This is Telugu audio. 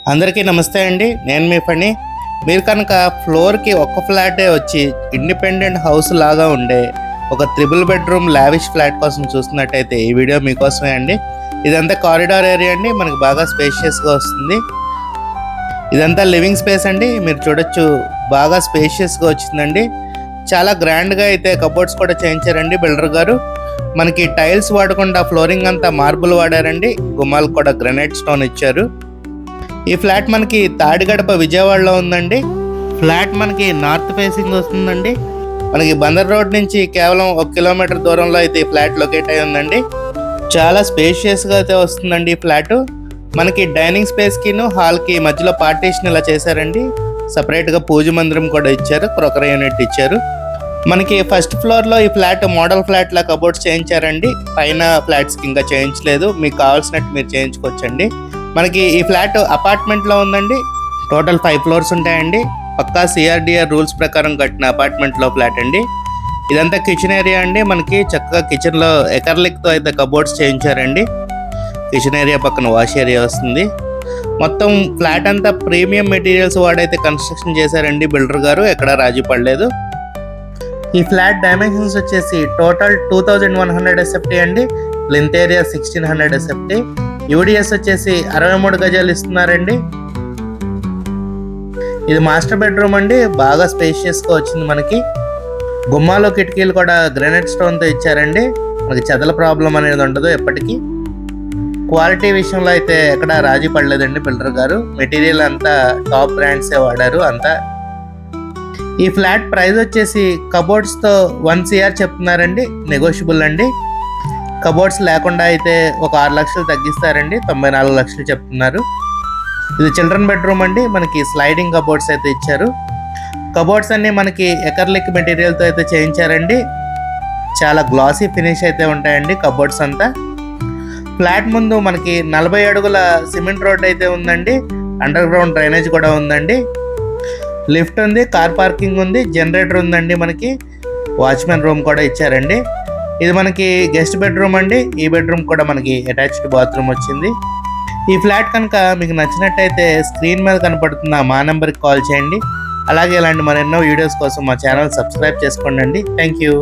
అందరికీ నమస్తే అండి. నేను మీ ఫణి. మీరు కనుక ఫ్లోర్కి ఒక్క ఫ్లాటే వచ్చి ఇండిపెండెంట్ హౌస్ లాగా ఉండే ఒక త్రిబుల్ బెడ్రూమ్ లావిష్ ఫ్లాట్ కోసం చూస్తున్నట్టయితే ఈ వీడియో మీకోసమే అండి. ఇదంతా కారిడార్ ఏరియా అండి, మనకు బాగా స్పేషియస్గా వస్తుంది. ఇదంతా లివింగ్ స్పేస్ అండి, మీరు చూడొచ్చు బాగా స్పేషియస్గా వచ్చిందండి. చాలా గ్రాండ్గా అయితే కబోర్డ్స్ కూడా చేయించారండి బిల్డర్ గారు. మనకి టైల్స్ వాడకుండా ఫ్లోరింగ్ అంతా మార్బుల్ వాడారండి. గుమ్మాలు కూడా గ్రానైట్ స్టోన్ ఇచ్చారు. ఈ ఫ్లాట్ మనకి తాడిగడప విజయవాడలో ఉందండి. ఫ్లాట్ మనకి నార్త్ ఫేసింగ్ వస్తుందండి. మనకి బందర్ రోడ్ నుంచి కేవలం 1 కిలోమీటర్ దూరంలో అయితే ఈ ఫ్లాట్ లొకేట్ అయి ఉందండి. చాలా స్పేషియస్గా అయితే వస్తుందండి ఈ ఫ్లాట్. మనకి డైనింగ్ స్పేస్కిను హాల్కి మధ్యలో పార్టీషన్ ఇలా చేశారండి. సపరేట్గా పూజ మందిరం కూడా ఇచ్చారు, క్రొకరీ యూనిట్ ఇచ్చారు. మనకి ఫస్ట్ ఫ్లోర్లో ఈ ఫ్లాట్ మోడల్ ఫ్లాట్లా కబోర్డ్స్ చేయించారండి. పైన ఫ్లాట్స్కి ఇంకా చేయించలేదు, మీకు కావాల్సినట్టు మీరు చేయించుకోవచ్చండి. మనకి ఈ ఫ్లాట్ అపార్ట్మెంట్లో ఉందండి. టోటల్ 5 ఫ్లోర్స్ ఉంటాయండి. పక్కా సిఆర్డిఆర్ రూల్స్ ప్రకారం కట్టిన అపార్ట్మెంట్లో ఫ్లాట్ అండి. ఇదంతా కిచెన్ ఏరియా అండి. మనకి చక్కగా కిచెన్లో ఎకర్లిక్తో అయితే కబోర్డ్స్ చేయించారండి. కిచెన్ ఏరియా పక్కన వాష్ ఏరియా వస్తుంది. మొత్తం ఫ్లాట్ అంతా ప్రీమియం మెటీరియల్స్ వాడైతే కన్స్ట్రక్షన్ చేశారండి బిల్డర్ గారు, ఎక్కడా రాజీ పడలేదు. ఈ ఫ్లాట్ డైమెన్షన్స్ వచ్చేసి టోటల్ 2100 SFT అండి. Length area 1600 SFT. యూడిఎస్ వచ్చేసి 63 గజాలు ఇస్తున్నారండి. ఇది మాస్టర్ బెడ్రూమ్ అండి, బాగా స్పేషియస్గా వచ్చింది. మనకి గుమ్మాలో కిటికీలు కూడా గ్రానైట్ స్టోన్తో ఇచ్చారండి. మనకి చెదల ప్రాబ్లం అనేది ఉండదు ఎప్పటికీ. క్వాలిటీ విషయంలో అయితే ఎక్కడ రాజీ పడలేదండి బిల్డర్ గారు. మెటీరియల్ అంతా టాప్ బ్రాండ్సే వాడారు అంతా. ఈ ఫ్లాట్ ప్రైస్ వచ్చేసి కబోర్డ్స్తో 1 CR చెప్తున్నారండి, నెగోషియబుల్ అండి. కబోర్డ్స్ లేకుండా అయితే ఒక 6 లక్షలు తగ్గిస్తారండి, 94 లక్షలు చెప్తున్నారు. ఇది చిల్డ్రన్ బెడ్రూమ్ అండి. మనకి స్లైడింగ్ కబోర్డ్స్ అయితే ఇచ్చారు. కబోర్డ్స్ అన్నీ మనకి ఎకర్లిక్ మెటీరియల్తో అయితే చేయించారండి. చాలా గ్లాసీ ఫినిష్ అయితే ఉంటాయండి కబోర్డ్స్ అంతా. ఫ్లాట్ ముందు మనకి 40 అడుగుల సిమెంట్ రోడ్ అయితే ఉందండి. అండర్ గ్రౌండ్ డ్రైనేజ్ కూడా ఉందండి. లిఫ్ట్ ఉంది, కార్ పార్కింగ్ ఉంది, జనరేటర్ ఉందండి. మనకి వాచ్మెన్ రూమ్ కూడా ఇచ్చారండి. ఇది మనకి గెస్ట్ బెడ్రూమ్ అండి. ఈ బెడ్రూమ్ కూడా మనకి అటాచ్డ్ బాత్రూమ్ వచ్చింది. ఈ ఫ్లాట్ కనుక మీకు నచ్చినట్టయితే స్క్రీన్ మీద కనపడుతున్న మా నెంబర్కి కాల్ చేయండి. అలాగే ఇలాంటి మరెన్నో వీడియోస్ కోసం మా ఛానల్ సబ్స్క్రైబ్ చేసుకోండి. Thank you.